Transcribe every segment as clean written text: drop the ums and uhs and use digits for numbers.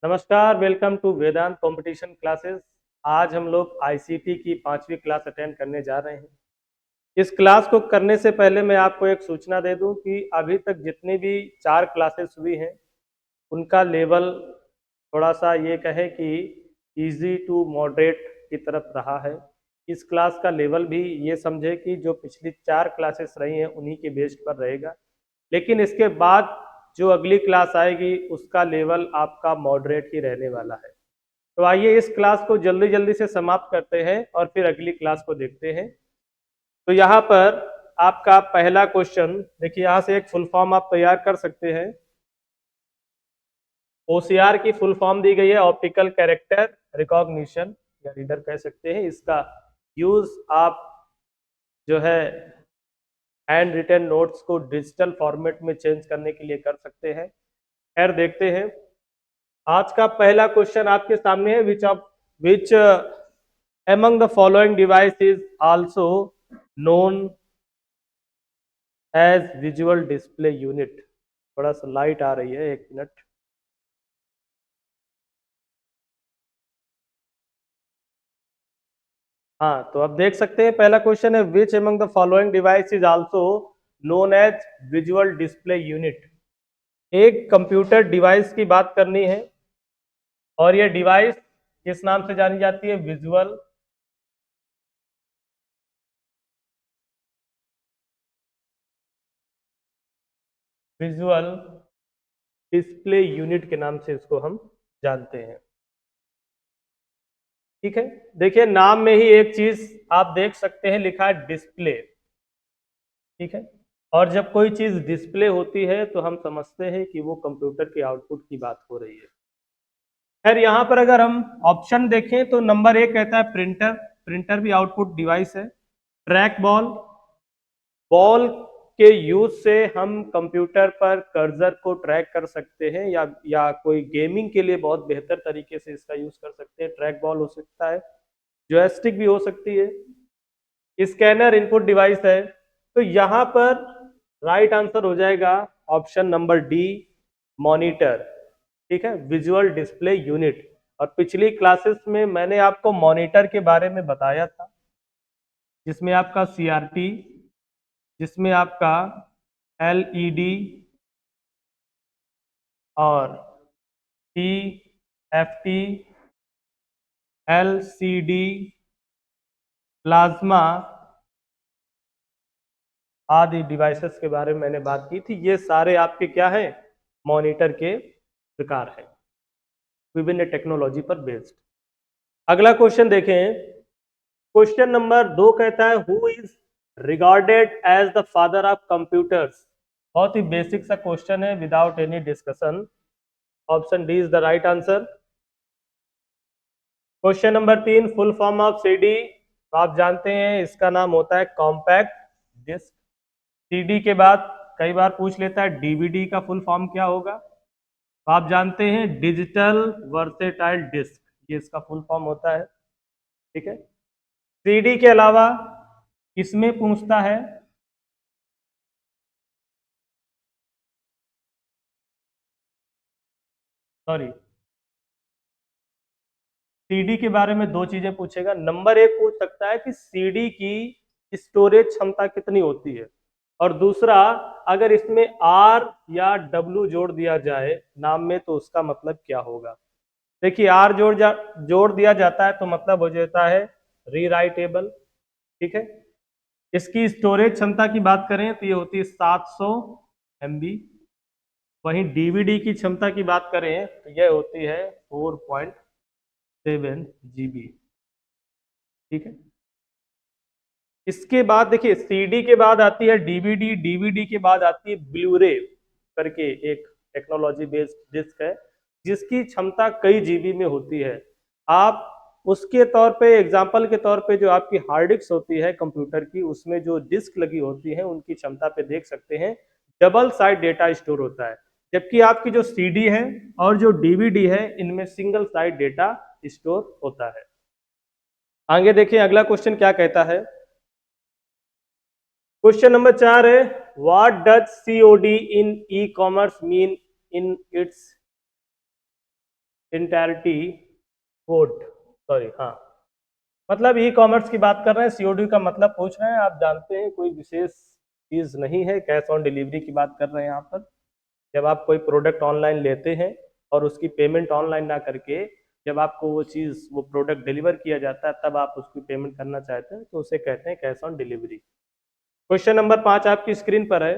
नमस्कार, welcome to Vedant competition classes. आज हम लोग आईसीटी की 5वीं क्लास अटेंड करने जा रहे हैं। इस क्लास को करने से पहले मैं आपको एक सूचना दे दूं कि अभी तक जितनी भी 4 क्लासेस हुई हैं उनका लेवल थोड़ा सा ये कहें कि इजी टू मॉडरेट की तरफ रहा है। इस क्लास का लेवल भी ये समझे कि जो पिछली 4 क्लासेस रही हैं उन्हीं के बेस्ड पर रहेगा, लेकिन इसके बाद जो अगली क्लास आएगी उसका लेवल आपका मॉडरेट ही रहने वाला है। तो आइए इस क्लास को जल्दी जल्दी से समाप्त करते हैं और फिर अगली क्लास को देखते हैं। तो यहाँ पर आपका पहला क्वेश्चन देखिए, यहाँ से एक फुल फॉर्म आप तैयार कर सकते हैं। ओसीआर की फुल फॉर्म दी गई है ऑप्टिकल कैरेक्टर रिकॉग्निशन या रीडर कह सकते हैं। इसका यूज आप जो है हैंड रिटन नोट्स को डिजिटल फॉर्मेट में चेंज करने के लिए कर सकते हैं। खैर देखते हैं। आज का पहला क्वेश्चन आपके सामने है, विच among the following device is also known as visual display unit। थोड़ा सा लाइट आ रही है, एक मिनट। हाँ, तो अब देख सकते हैं पहला क्वेश्चन है विच among the following device is also known as visual display unit। एक कंप्यूटर डिवाइस की बात करनी है और ये डिवाइस किस नाम से जानी जाती है? विजुअल डिस्प्ले यूनिट के नाम से इसको हम जानते हैं। ठीक है, देखिए नाम में ही एक चीज आप देख सकते हैं, लिखा है डिस्प्ले। ठीक है, और जब कोई चीज डिस्प्ले होती है तो हम समझते हैं कि वो कंप्यूटर के आउटपुट की बात हो रही है। खैर यहाँ पर अगर हम ऑप्शन देखें तो नंबर 1 कहता है प्रिंटर। प्रिंटर भी आउटपुट डिवाइस है। ट्रैक बॉल, बॉल के यूज से हम कंप्यूटर पर कर्सर को ट्रैक कर सकते हैं या कोई गेमिंग के लिए बहुत बेहतर तरीके से इसका यूज कर सकते हैं। ट्रैक बॉल हो सकता है, जॉयस्टिक भी हो सकती है। स्कैनर इनपुट डिवाइस है। तो यहाँ पर राइट आंसर हो जाएगा ऑप्शन नंबर डी, मॉनिटर। ठीक है, विजुअल डिस्प्ले यूनिट। और पिछली क्लासेस में मैंने आपको मॉनिटर के बारे में बताया था, जिसमें आपका सीआरटी, जिसमें आपका एलईडी और टीएफटी, एलसीडी, प्लाज्मा आदि डिवाइसेस के बारे में मैंने बात की थी। ये सारे आपके क्या हैं? मॉनिटर के प्रकार हैं, विभिन्न टेक्नोलॉजी पर बेस्ड। अगला क्वेश्चन देखें। क्वेश्चन नंबर 2 कहता है who is regarded as the father of computers. बहुत ही बेसिक सा क्वेश्चन है, without any discussion. Option D is the right answer. Question number 3, full form of CD. तो आप जानते हैं इसका नाम होता है कॉम्पैक्ट डिस्क। सीडी के बाद कई बार पूछ लेता है डीवीडी का फुल फॉर्म क्या होगा। तो आप जानते हैं डिजिटल वर्सेटाइल डिस्क, ये इसका फुल फॉर्म होता है। ठीक है, सीडी के अलावा इसमें पूछता है सॉरी सीडी के बारे में 2 चीजें पूछेगा। नंबर 1 पूछ सकता है कि सीडी की स्टोरेज क्षमता कितनी होती है, और दूसरा अगर इसमें आर या डब्ल्यू जोड़ दिया जाए नाम में तो उसका मतलब क्या होगा। देखिए आर जोड़ दिया जाता है तो मतलब हो जाता है रीराइटेबल। ठीक है, इसकी स्टोरेज क्षमता की बात करें तो ये होती है 700 MB। वहीं डीवीडी की क्षमता की बात करें तो यह होती है 4.7 GB। ठीक है, इसके बाद देखिए सीडी के बाद आती है डीवीडी, डीवीडी के बाद आती है ब्लूरे करके एक टेक्नोलॉजी बेस्ड डिस्क है, जिसकी क्षमता कई जीबी में होती है। आप उसके तौर पे एग्जांपल के तौर पे जो आपकी हार्ड डिस्क होती है कंप्यूटर की, उसमें जो डिस्क लगी होती है उनकी क्षमता पे देख सकते हैं डबल साइड डेटा स्टोर होता है, जबकि आपकी जो सीडी है और जो डीवीडी है इनमें सिंगल साइड डेटा स्टोर होता है। आगे देखिए अगला क्वेश्चन क्या कहता है। क्वेश्चन नंबर 4 है what does COD in e commerce mean in its entirety code, sorry, हाँ, मतलब ई कॉमर्स की बात कर रहे हैं, सीओडी का मतलब पूछ रहे हैं, आप जानते हैं कोई विशेष चीज नहीं है, कैश ऑन डिलीवरी की बात कर रहे हैं यहाँ पर। जब आप कोई प्रोडक्ट ऑनलाइन लेते हैं और उसकी पेमेंट ऑनलाइन ना करके जब आपको वो प्रोडक्ट डिलीवर किया जाता है तब आप उसकी पेमेंट करना चाहते हैं तो उसे कहते हैं cash on delivery. Question number 5 आपकी स्क्रीन पर है।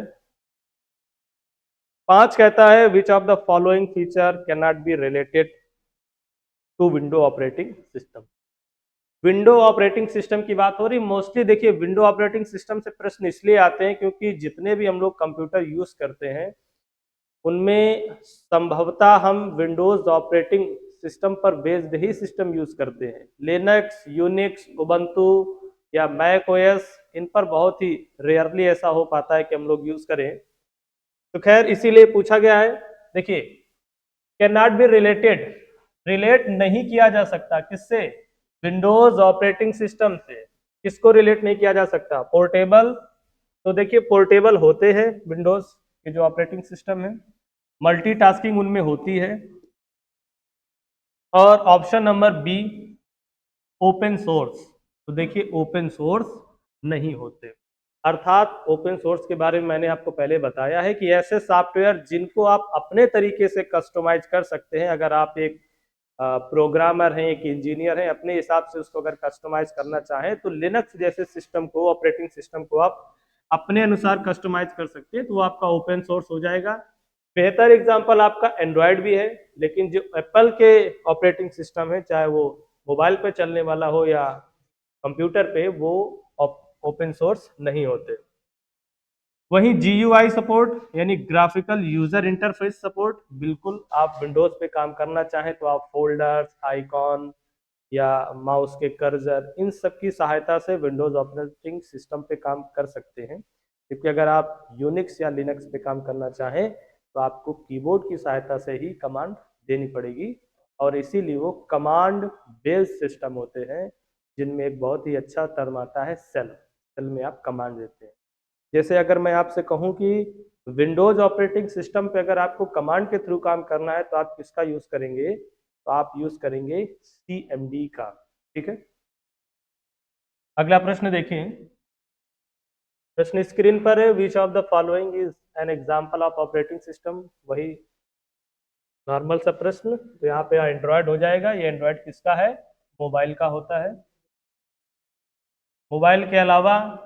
5 कहता है which of the following feature can not be related to window operating system. Window operating system की बात हो रही, मोस्टली देखिए विंडो ऑपरेटिंग सिस्टम से प्रश्न इसलिए आते हैं क्योंकि जितने भी हम लोग कंप्यूटर यूज करते हैं उनमें संभवतः हम विंडोज ऑपरेटिंग सिस्टम पर बेस्ड ही सिस्टम यूज करते हैं। लिनक्स, यूनिक्स, उबंटू या मैक ओएस, इन पर बहुत ही रेयरली ऐसा हो पाता है कि हम लोग यूज करें। तो खैर इसीलिए पूछा गया है। देखिए, can not be related, relate नहीं किया जा सकता किससे, विंडोज ऑपरेटिंग सिस्टम से। किसको रिलेट नहीं किया जा सकता, पोर्टेबल। तो देखिए पोर्टेबल होते हैं विंडोज के जो ऑपरेटिंग सिस्टम है, मल्टीटास्किंग उनमें होती है, और option number be open source. तो देखिए ओपन सोर्स नहीं होते, अर्थात ओपन सोर्स के बारे में मैंने आपको पहले बताया है कि ऐसे सॉफ्टवेयर जिनको आप अपने तरीके से कस्टमाइज कर सकते हैं। अगर आप एक प्रोग्रामर हैं, एक इंजीनियर हैं, अपने हिसाब से उसको अगर कस्टमाइज करना चाहें तो लिनक्स जैसे सिस्टम को, ऑपरेटिंग सिस्टम को आप अपने अनुसार कस्टमाइज कर सकते हैं, तो वो आपका ओपन सोर्स हो जाएगा। बेहतर एग्जांपल आपका एंड्रॉयड भी है, लेकिन जो एप्पल के ऑपरेटिंग सिस्टम है, चाहे वो मोबाइल पे चलने वाला हो या कंप्यूटर पे, वो ओपन सोर्स नहीं होते। वहीं GUI सपोर्ट यानी ग्राफिकल यूजर इंटरफेस सपोर्ट, बिल्कुल आप विंडोज पे काम करना चाहें तो आप फोल्डर्स, आइकॉन या माउस के कर्सर, इन सब की सहायता से विंडोज ऑपरेटिंग सिस्टम पे काम कर सकते हैं। क्योंकि अगर आप यूनिक्स या लिनक्स पे काम करना चाहें तो आपको कीबोर्ड की सहायता से ही कमांड देनी पड़ेगी, और इसीलिए वो कमांड बेस्ड सिस्टम होते हैं, जिनमें एक बहुत ही अच्छा टर्म आता है सेल। सेल में आप कमांड देते हैं। जैसे अगर मैं आपसे कहूं कि विंडोज ऑपरेटिंग सिस्टम पे अगर आपको कमांड के थ्रू काम करना है तो आप किसका यूज करेंगे, तो आप यूज करेंगे CMD का। ठीक है, अगला प्रश्न देखें। प्रश्न स्क्रीन पर है, which of the following is an example of operating system. वही नॉर्मल सा प्रश्न, तो यहाँ पे एंड्रॉयड हो जाएगा। ये एंड्रॉयड किसका है, मोबाइल का होता है। मोबाइल के अलावा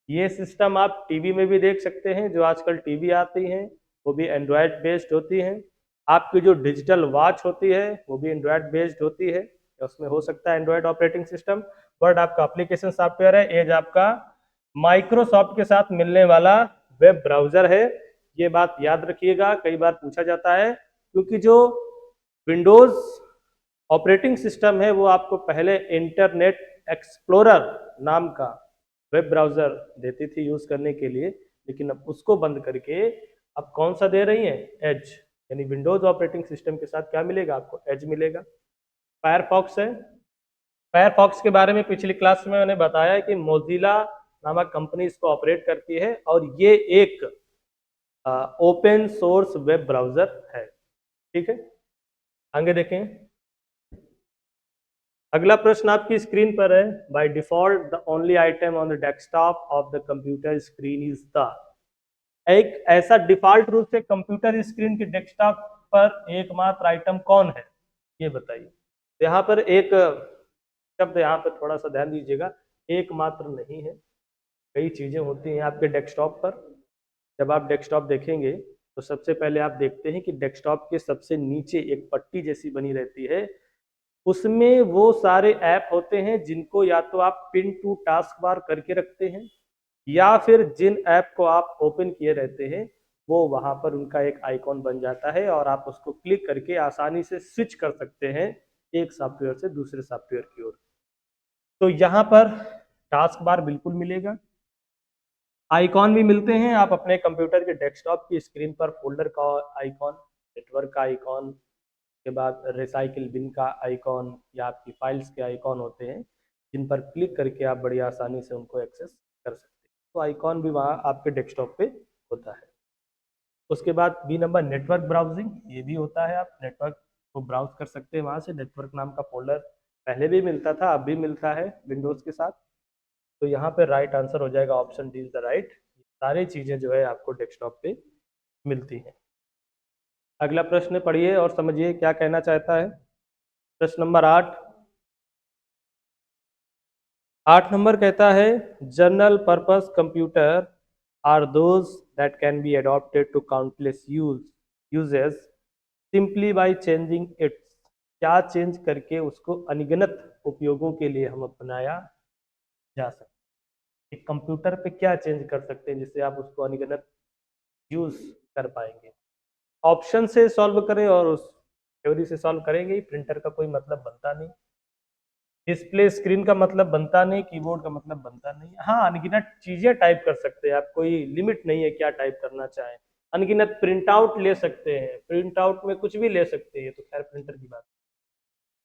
ये सिस्टम आप टीवी में भी देख सकते हैं, जो आजकल टीवी आती हैं वो भी एंड्रॉयड बेस्ड होती हैं। आपकी जो डिजिटल वॉच होती है वो भी एंड्रॉयड बेस्ड होती है, उसमें हो सकता है एंड्रॉयड ऑपरेटिंग सिस्टम। वर्ड आपका एप्लीकेशन सॉफ्टवेयर है, एज आपका माइक्रोसॉफ्ट के साथ मिलने वाला वेब ब्राउजर है। ये बात याद रखिएगा, कई बार पूछा जाता है, क्योंकि जो विंडोज ऑपरेटिंग सिस्टम है वो आपको पहले इंटरनेट एक्सप्लोरर नाम का वेब ब्राउजर देती थी यूज करने के लिए, लेकिन अब उसको बंद करके अब कौन सा दे रही है, एज। यानी विंडोज ऑपरेटिंग सिस्टम के साथ क्या मिलेगा आपको, एज मिलेगा। फायरफॉक्स है, फायरफॉक्स के बारे में पिछली क्लास में मैंने बताया कि मोजिला नामक कंपनी इसको ऑपरेट करती है, और ये एक ओपन सोर्स वेब ब्राउजर है। ठीक है, आगे देखें। अगला प्रश्न आपकी स्क्रीन पर है, by default the only item on the desktop of the computer screen is the. एक ऐसा डिफॉल्ट रूप से कंप्यूटर स्क्रीन के डेस्कटॉप पर एकमात्र आइटम कौन है, ये बताइए। तो यहाँ पर एक शब्द यहाँ पर थोड़ा सा ध्यान दीजिएगा, एकमात्र नहीं है, कई चीजें होती हैं आपके डेस्कटॉप पर। जब आप डेस्कटॉप देखेंगे तो सबसे पहले आप देखते हैं कि डेस्कटॉप के सबसे नीचे एक पट्टी जैसी बनी रहती है, उसमें वो सारे ऐप होते हैं जिनको या तो आप पिन टू टास्क बार करके रखते हैं, या फिर जिन ऐप को आप ओपन किए रहते हैं वो वहां पर उनका एक आइकॉन बन जाता है, और आप उसको क्लिक करके आसानी से स्विच कर सकते हैं एक सॉफ्टवेयर से दूसरे सॉफ्टवेयर की ओर। तो यहाँ पर टास्क बार बिल्कुल मिलेगा, आइकॉन भी मिलते हैं। आप अपने कंप्यूटर के डेस्कटॉप की स्क्रीन पर फोल्डर का आइकॉन, नेटवर्क का आइकॉन, के बाद रिसाइकिल बिन का आइकॉन या आपकी फाइल्स के आइकॉन होते हैं, जिन पर क्लिक करके आप बड़ी आसानी से उनको एक्सेस कर सकते हैं। तो आइकॉन भी वहाँ आपके डेस्कटॉप पे होता है। उसके बाद बी नंबर नेटवर्क ब्राउजिंग, ये भी होता है। आप नेटवर्क वो ब्राउज कर सकते हैं वहाँ से। नेटवर्क नाम का फोल्डर पहले भी मिलता था, अब भी मिलता है विंडोज़ के साथ। तो यहाँ पे राइट आंसर हो जाएगा option D is the right. सारी चीज़ें जो है आपको डेस्कटॉप पे मिलती हैं। अगला प्रश्न पढ़िए और समझिए क्या कहना चाहता है। प्रश्न नंबर 8। 8 नंबर कहता है general purpose computer are those that can be adopted to countless uses simply by changing its. क्या चेंज करके उसको अनगिनत उपयोगों के लिए हम अपनाया जा सकता है। एक कंप्यूटर पे क्या चेंज कर सकते हैं जिससे आप उसको अनगिनत यूज कर पाएंगे। ऑप्शन से सॉल्व करें और उस थ्योरी से सॉल्व करेंगे। प्रिंटर का कोई मतलब बनता नहीं, डिस्प्ले स्क्रीन का मतलब बनता नहीं, कीबोर्ड का मतलब बनता नहीं। हाँ, अनगिनत चीजें टाइप कर सकते हैं आप, कोई लिमिट नहीं है क्या टाइप करना चाहें। अनगिनत प्रिंट आउट ले सकते हैं, प्रिंट आउट में कुछ भी ले सकते हैं, तो खैर प्रिंटर की बात।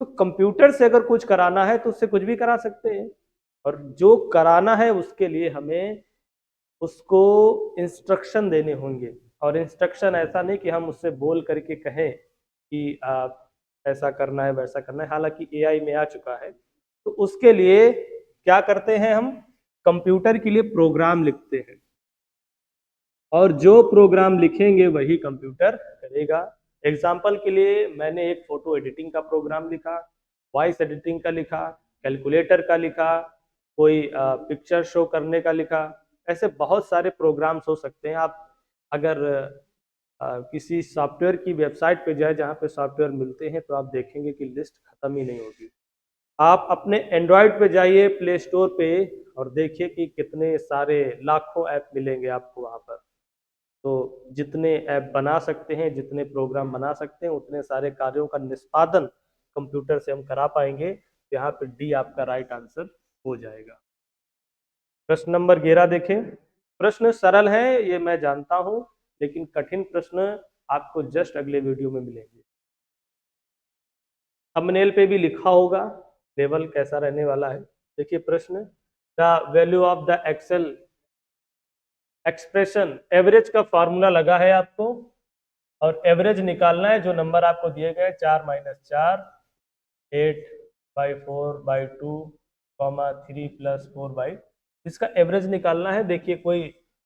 तो कंप्यूटर से अगर कुछ कराना है तो उससे कुछ भी करा सकते हैं, और जो कराना है उसके लिए हमें उसको इंस्ट्रक्शन देने होंगे। और इंस्ट्रक्शन ऐसा नहीं कि हम उससे बोल करके कहें कि आप ऐसा करना है वैसा करना है, हालांकि एआई में आ चुका है। तो उसके लिए क्या करते हैं, हम कंप्यूटर के लिए प्रोग्राम लिखते हैं, और जो प्रोग्राम लिखेंगे वही कंप्यूटर करेगा। एग्जाम्पल के लिए मैंने एक फोटो एडिटिंग का प्रोग्राम लिखा, वॉइस एडिटिंग का लिखा, कैलकुलेटर का लिखा, कोई पिक्चर शो करने का लिखा। ऐसे बहुत सारे प्रोग्राम्स हो सकते हैं। आप अगर किसी सॉफ्टवेयर की वेबसाइट पे जाए जहाँ पे सॉफ्टवेयर मिलते हैं, तो आप देखेंगे कि लिस्ट खत्म ही नहीं होगी। आप अपने एंड्रॉयड पे जाइए प्ले स्टोर पे और देखिए कि कितने सारे लाखों ऐप मिलेंगे आपको वहाँ पर। तो जितने ऐप बना सकते हैं, जितने प्रोग्राम बना सकते हैं, उतने सारे कार्यों का निष्पादन कंप्यूटर से हम करा पाएंगे। यहाँ पे डी आपका राइट आंसर हो जाएगा। प्रश्न नंबर 11 देखें। प्रश्न सरल है ये मैं जानता हूं, लेकिन कठिन प्रश्न आपको जस्ट अगले वीडियो में मिलेंगे। थंबनेल पे भी लिखा होगा लेवल कैसा रहने वाला है। देखिए प्रश्न, the value of the Excel expression average का फॉर्मूला लगा है आपको, और एवरेज निकालना है। जो नंबर आपको दिए गए 4-4, 8/4/2, 3+4/, इसका एवरेज निकालना है। देखिए कोई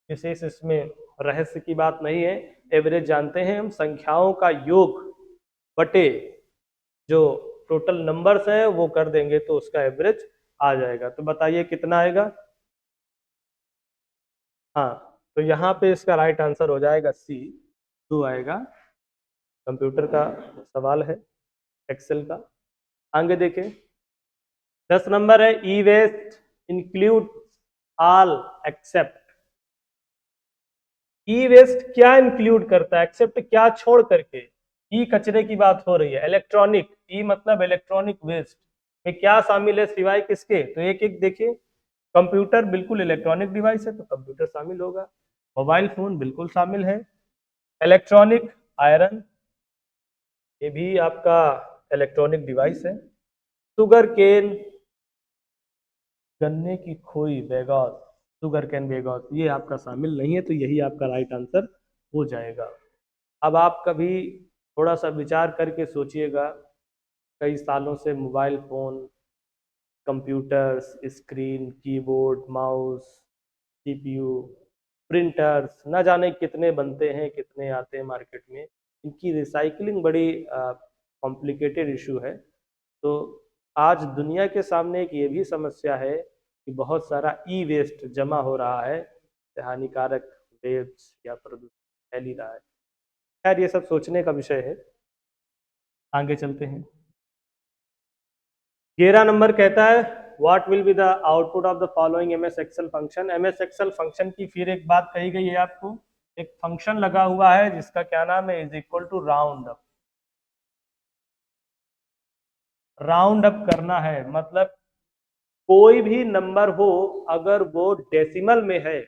विशेष इसमें रहस्य की बात नहीं है। एवरेज जानते हैं हम, संख्याओं का योग बटे जो टोटल नंबर्स है वो कर देंगे तो उसका एवरेज आ जाएगा। तो बताइए कितना आएगा। हाँ, तो यहाँ पे इसका राइट आंसर हो जाएगा सी, 2 आएगा। कंप्यूटर का सवाल है, एक्सेल का। आगे देखें। 10 नंबर है ई वेस्ट इंक्लूड ऑल एक्सेप्ट। ई वेस्ट क्या इंक्लूड करता है, एक्सेप्ट क्या छोड़ करके। ई कचरे की बात हो रही है, इलेक्ट्रॉनिक, ई मतलब इलेक्ट्रॉनिक वेस्ट में क्या शामिल है सिवाय किसके। तो एक एक देखिए। कंप्यूटर बिल्कुल इलेक्ट्रॉनिक डिवाइस है तो कंप्यूटर शामिल होगा। मोबाइल फोन बिल्कुल शामिल है। इलेक्ट्रॉनिक आयरन, ये भी आपका इलेक्ट्रॉनिक डिवाइस है। शुगर केन, गन्ने की खोई बैगॉस, शुगर कैन बैगॉस, ये आपका शामिल नहीं है, तो यही आपका राइट आंसर हो जाएगा। अब आप कभी थोड़ा सा विचार करके सोचिएगा, कई सालों से mobile phone, computers, screen, keyboard, mouse, CPU, printers, ना जाने कितने बनते हैं, कितने आते हैं मार्केट में। इनकी रिसाइकलिंग बड़ी कॉम्प्लिकेटेड इशू है। तो आज दुनिया के सामने एक ये भी समस्या है कि बहुत सारा ई वेस्ट जमा हो रहा है, हानिकारक वेब्स या प्रदूषण फैल ही रहा है। खैर ये सब सोचने का विषय है, आगे चलते हैं। 11 नंबर कहता है what will be the output of the following M S Excel function. M S Excel function की फिर एक बात कही गई है आपको। एक फंक्शन लगा हुआ है जिसका क्या नाम है, is equal to round up. Round up करना है मतलब कोई भी नंबर हो, अगर वो डेसिमल में है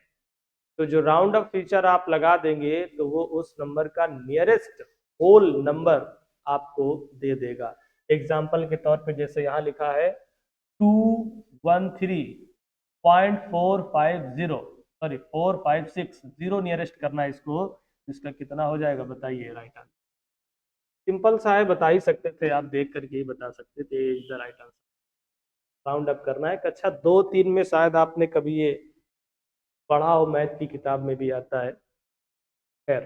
तो जो राउंड अप फीचर आप लगा देंगे तो वो उस नंबर का नियरेस्ट होल नंबर आपको दे देगा। एग्जाम्पल के तौर पे जैसे यहाँ लिखा है 213.450, सॉरी 456, जीरो नियरेस्ट करना है इसको। इसका कितना हो जाएगा बताइए राइट आंसर। सिंपल सा है, बता ही सकते थे आप, देख करके ही बता सकते थे। Is the right answer. Round up करना है। कक्षा 2-3 में शायद आपने कभी ये पढ़ा हो, मैथ की किताब में भी आता है। खैर,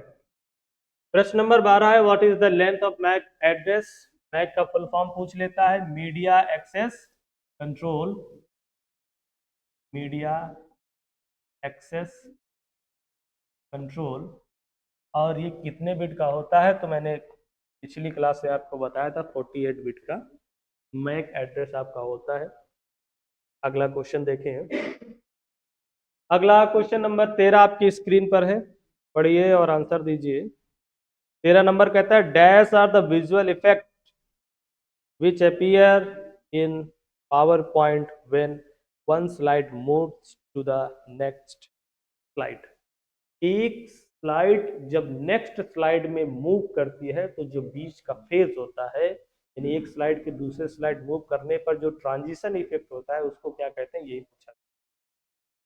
प्रश्न नंबर 12 है, what is the length of MAC address. MAC का फुल फॉर्म पूछ लेता है, media access control. Media access control. और ये कितने बिट का होता है, तो मैंने पिछली क्लास में आपको बताया था 48 बिट का मैक एड्रेस आपका होता है। अगला क्वेश्चन देखें। अगला क्वेश्चन नंबर 13 आपकी स्क्रीन पर है, पढ़िए और आंसर दीजिए। 13 नंबर कहता है, dash are the visual effect which appear in PowerPoint when one slide moves to the next slide। एक स्लाइड जब नेक्स्ट स्लाइड में मूव करती है तो जो बीच का फेज होता है, यानी एक स्लाइड के दूसरे स्लाइड मूव करने पर जो ट्रांजिशन इफेक्ट होता है, उसको क्या कहते हैं, यही पूछा।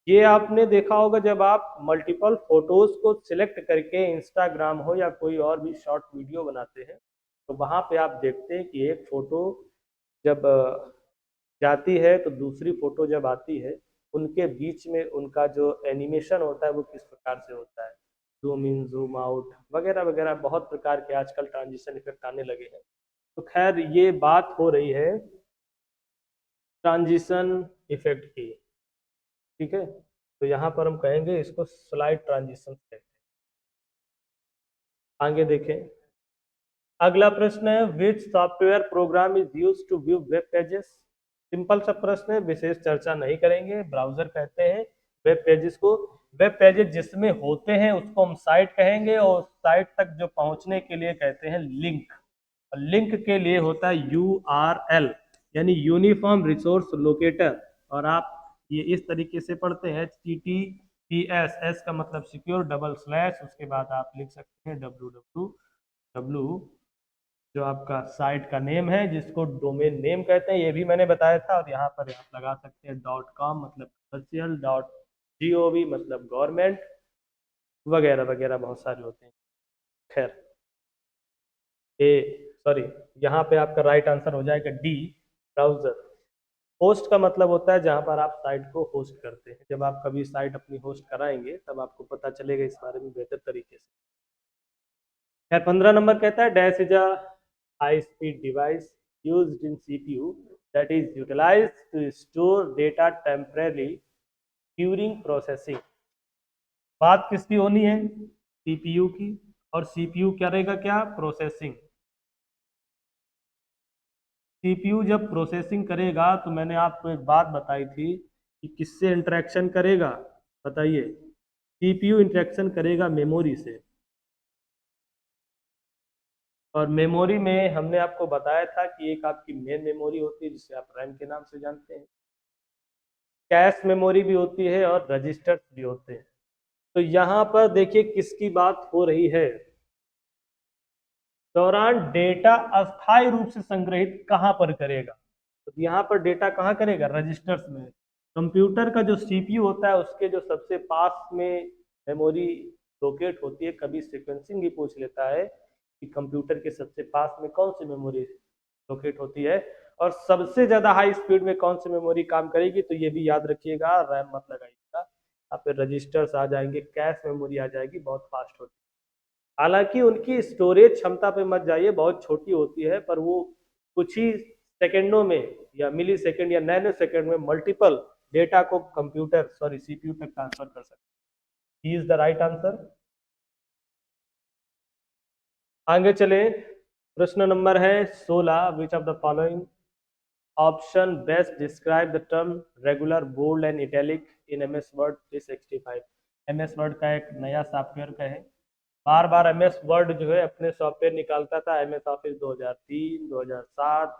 ये आपने देखा होगा जब आप मल्टीपल फोटोज को सिलेक्ट करके इंस्टाग्राम हो या कोई और भी शॉर्ट वीडियो बनाते हैं, तो वहां पे आप देखते हैं कि एक फोटो जब जाती है तो दूसरी फोटो जब आती है, उनके बीच में उनका जो एनिमेशन होता है वो किस प्रकार से होता है, जूम इन जूम आउट वगैरह वगैरह, बहुत प्रकार के आजकल ट्रांजिशन इफेक्ट आने लगे हैं। तो खैर, ये बात हो रही है ट्रांजिशन इफेक्ट की, ठीक है। तो यहाँ पर हम कहेंगे इसको स्लाइड ट्रांजिशन कहते हैं। आगे देखें। अगला प्रश्न है, which software program is use to view web pages. Simple सा प्रश्न है, विशेष चर्चा नहीं करेंगे। ब्राउजर कहते हैं वेब पेजेस को। वेब पेजेस जिसमें होते हैं उसको हम साइट कहेंगे, और साइट तक जो पहुंचने के लिए कहते हैं लिंक। लिंक के लिए होता है URL, यानी यूनिफॉर्म रिसोर्स लोकेटर। और आप ये इस तरीके से पढ़ते हैं, HTTPS, एस का मतलब सिक्योर, डबल स्लैश, उसके बाद आप लिख सकते हैं www, जो आपका साइट का नेम है जिसको डोमेन नेम कहते हैं, ये भी मैंने बताया था। और यहाँ पर आप लगा सकते हैं .com मतलब कमर्शियल, .gov मतलब गवर्नमेंट, वगैरह वगैरह बहुत सारे होते हैं। खैर, ए सॉरी, यहाँ पे आपका राइट आंसर हो जाएगा डी, ब्राउजर। होस्ट का मतलब होता है जहाँ पर आप साइट को होस्ट करते हैं। जब आप कभी साइट अपनी होस्ट कराएंगे तब आपको पता चलेगा इस बारे में बेहतर तरीके से। खैर, 15 नंबर कहता है, dash is a high speed device used in CPU that is utilized to store data temporarily during processing। बात किसकी होनी है, CPU की। और CPU क्या रहेगा, क्या, प्रोसेसिंग। CPU जब प्रोसेसिंग करेगा तो मैंने आपको एक बात बताई थी कि किससे इंटरेक्शन करेगा, बताइए। CPU इंटरेक्शन करेगा मेमोरी से। और मेमोरी में हमने आपको बताया था कि एक आपकी मेन मेमोरी होती है जिसे आप रैम के नाम से जानते हैं, कैश मेमोरी भी होती है, और रजिस्टर्स भी होते हैं। तो यहाँ पर देखिए किसकी बात हो रही है, दौरान डेटा अस्थायी रूप से संग्रहित कहाँ पर करेगा। तो यहाँ पर डेटा कहाँ करेगा, रजिस्टर्स में। कंप्यूटर का जो CPU होता है उसके जो सबसे पास में मेमोरी लोकेट होती है, कभी सीक्वेंसिंग भी पूछ लेता है कि कंप्यूटर के सबसे पास में कौन सी मेमोरी लोकेट होती है, और सबसे ज्यादा हाई स्पीड में कौन सी मेमोरी काम करेगी। तो ये भी याद रखिएगा, रैम मत लगाइएगा, यहाँ पे रजिस्टर्स आ जाएंगे, कैश मेमोरी आ जाएगी, बहुत फास्ट होती है। हालांकि उनकी स्टोरेज क्षमता पे मत जाइए, बहुत छोटी होती है, पर वो कुछ ही सेकंडों में या मिली सेकंड या नैनो सेकंड में मल्टीपल डेटा को कंप्यूटर सॉरी CPU तक ट्रांसफर कर सकते हैं। Is the right answer. आगे चले। प्रश्न नंबर है 16, which of the following option best describe the term regular bold and italic in MS Word 365। MS Word का एक नया सॉफ्टवेयर का है। बार बार MS वर्ड जो है अपने सॉफ्टवेयर निकालता था, MS ऑफिस 2003, 2007,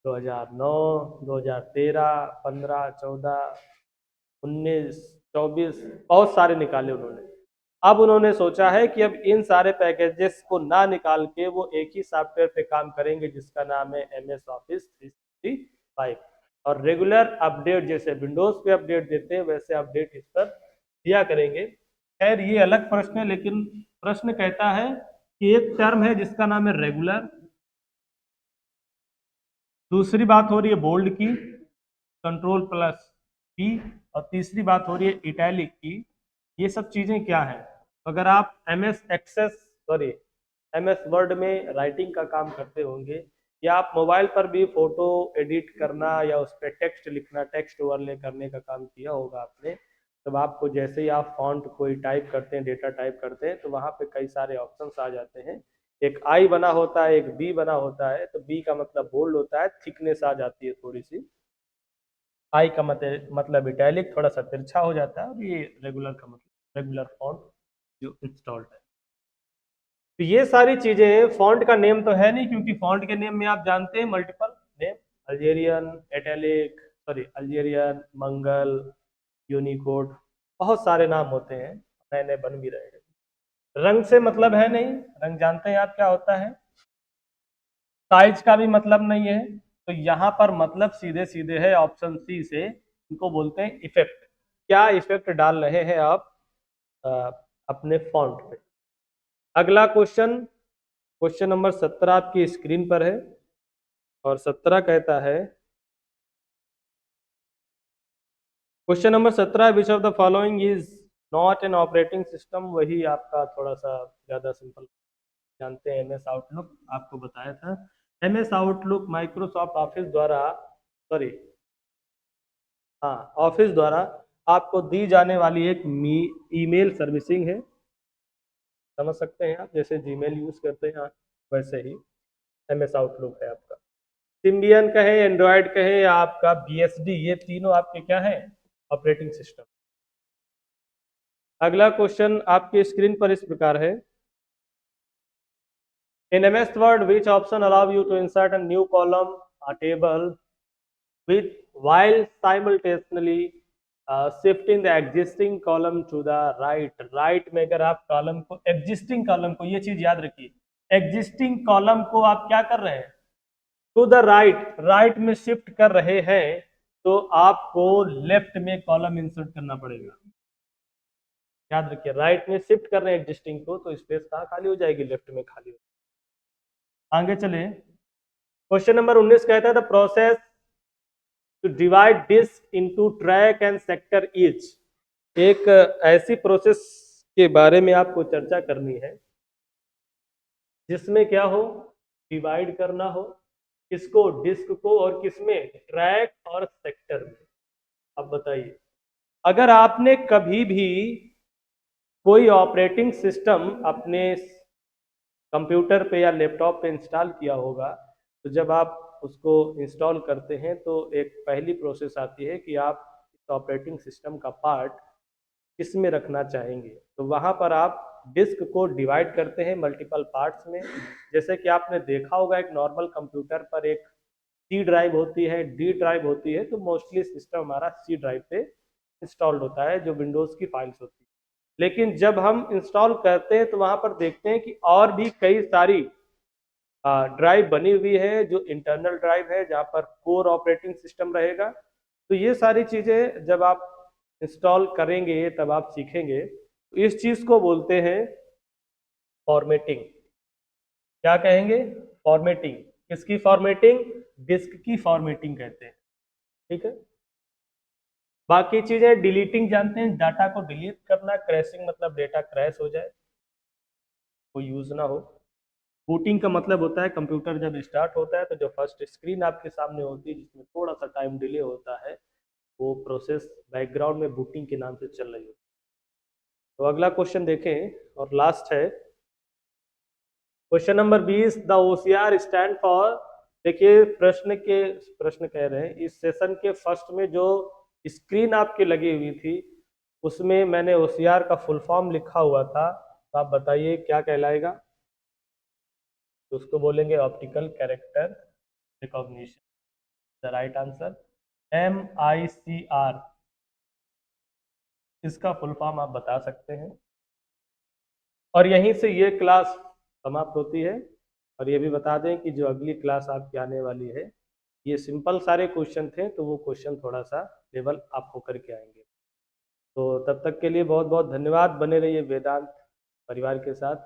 2009, 2013, 15, 14, 19, 24, बहुत सारे निकाले उन्होंने। अब उन्होंने सोचा है कि अब इन सारे पैकेजेस को ना निकाल के वो एक ही सॉफ्टवेयर पे काम करेंगे जिसका नाम है MS ऑफिस 365। और रेगुलर अपडेट, जैसे विंडोज पे अपडेट देते हैं वैसे अपडेट इस पर दिया करेंगे। खैर, ये अलग प्रश्न है, लेकिन प्रश्न कहता है कि एक टर्म है जिसका नाम है रेगुलर, दूसरी बात हो रही है बोल्ड की, कंट्रोल प्लस पी, और तीसरी बात हो रही है इटैलिक की। ये सब चीजें क्या हैं? अगर आप एम एस वर्ड में राइटिंग का काम करते होंगे, या आप मोबाइल पर भी फोटो एडिट करना या उस पर टेक्स्ट लिखना, टेक्स्ट ओवरले करने का काम किया होगा आपने, तब आपको जैसे ही आप फॉन्ट कोई टाइप करते हैं, डेटा टाइप करते हैं, तो वहाँ पे कई सारे ऑप्शंस आ जाते हैं। एक आई बना होता है, एक बी बना होता है। तो बी का मतलब बोल्ड होता है, थिकनेस आ जाती है थोड़ी सी। आई का मतलब इटैलिक, थोड़ा सा तिरछा हो जाता है। और ये रेगुलर का मतलब रेगुलर फॉन्ट जो इंस्टॉल्ड है। तो ये सारी चीजें, फॉन्ट का नेम तो है नहीं, क्योंकि फॉन्ट के नेम में आप जानते हैं multiple name, Algerian, italic, Algerian, Mangal, Unicode, बहुत सारे नाम होते हैं, नए नए बन भी रहे हैं। रंग से मतलब है नहीं, रंग जानते हैं आप क्या होता है। साइज का भी मतलब नहीं है। तो यहाँ पर मतलब सीधे सीधे है ऑप्शन सी से, इनको बोलते हैं इफेक्ट। क्या इफेक्ट डाल रहे हैं आप अ, अपने फॉन्ट पे। अगला क्वेश्चन, क्वेश्चन नंबर 17 आपकी स्क्रीन पर है, और 17 कहता है, question number 17, which of the following is not an operating system. वही आपका थोड़ा सा ज्यादा सिंपल, जानते हैं एमएस आउटलुक, आपको बताया था। एमएस आउटलुक माइक्रोसॉफ्ट ऑफिस द्वारा, सॉरी, हाँ, ऑफिस द्वारा आपको दी जाने वाली एक ईमेल सर्विसिंग है। समझ सकते हैं आप, जैसे जीमेल यूज करते हैं वैसे ही एमएस आउटलुक है आपका। सिम्बियन कहे, एंड्रॉयड कहे, या आपका बीएसडी, ये तीनों आपके क्या है, ऑपरेटिंग सिस्टम। अगला क्वेश्चन आपकी स्क्रीन पर इस प्रकार है, in MS Word which option allow you to insert a new column, a table with while simultaneously shifting the existing column to the right। Right में अगर आप कॉलम को, एग्जिस्टिंग कॉलम को, ये चीज याद रखिए, एग्जिस्टिंग कॉलम को आप क्या कर रहे हैं, टू द राइट, राइट में शिफ्ट कर रहे हैं, तो आपको लेफ्ट में कॉलम इंसर्ट करना पड़ेगा। याद रखिए, राइट में शिफ्ट कर रहे हैं एग्जिस्टिंग को, तो स्पेस कहाँ खाली हो जाएगी, लेफ्ट में खाली हो। आगे चले, क्वेश्चन नंबर 19 कहता है the process to divide disk into track and sector each. एक ऐसी प्रोसेस के बारे में आपको चर्चा करनी है जिसमें क्या हो, डिवाइड करना हो, किसको, डिस्क को, और किसमें, ट्रैक और सेक्टर में। अब बताइए, अगर आपने कभी भी कोई ऑपरेटिंग सिस्टम अपने कंप्यूटर पे या लैपटॉप पे इंस्टॉल किया होगा, तो जब आप उसको इंस्टॉल करते हैं तो एक पहली प्रोसेस आती है कि आप इस ऑपरेटिंग सिस्टम का पार्ट किस में रखना चाहेंगे। तो वहाँ पर आप डिस्क को डिवाइड करते हैं मल्टीपल पार्ट्स में। जैसे कि आपने देखा होगा, एक नॉर्मल कंप्यूटर पर एक सी ड्राइव होती है, डी ड्राइव होती है, तो मोस्टली सिस्टम हमारा सी ड्राइव पे इंस्टॉल्ड होता है, जो विंडोज़ की फाइल्स होती है। लेकिन जब हम इंस्टॉल करते हैं तो वहाँ पर देखते हैं कि और भी कई सारी ड्राइव बनी हुई है, जो इंटरनल ड्राइव है, जहाँ पर कोर ऑपरेटिंग सिस्टम रहेगा। तो ये सारी चीज़ें जब आप इंस्टॉल करेंगे तब आप सीखेंगे। तो इस चीज़ को बोलते हैं फॉर्मेटिंग। क्या कहेंगे, फॉर्मेटिंग। किसकी फॉर्मेटिंग, डिस्क की फॉर्मेटिंग कहते हैं। ठीक है। बाकी चीज़ें, डिलीटिंग जानते हैं, डाटा को डिलीट करना, क्रैशिंग मतलब डेटा क्रैश हो जाए, कोई यूज़ ना हो। बूटिंग का मतलब होता है कंप्यूटर जब स्टार्ट होता है तो जो फर्स्ट स्क्रीन आपके सामने होती है, जिसमें थोड़ा सा टाइम डिले होता है, वो प्रोसेस बैकग्राउंड में बूटिंग के नाम से चल रही होती है। तो अगला क्वेश्चन देखें, और लास्ट है question number 20, the OCR stand for. देखिए, प्रश्न कह रहे हैं, इस सेशन के फर्स्ट में जो स्क्रीन आपके लगी हुई थी उसमें मैंने ओसीआर का फुल फॉर्म लिखा हुआ था, तो आप बताइए क्या कहलाएगा। तो उसको बोलेंगे optical character recognition, the right answer MICR, इसका फुल फॉर्म आप बता सकते हैं। और यहीं से ये क्लास समाप्त होती है। और ये भी बता दें कि जो अगली क्लास आपकी आने वाली है, ये सिंपल सारे क्वेश्चन थे, तो वो क्वेश्चन थोड़ा सा लेवल अप होकर के आएंगे। तो तब तक के लिए बहुत बहुत धन्यवाद। बने रहिए वेदांत परिवार के साथ।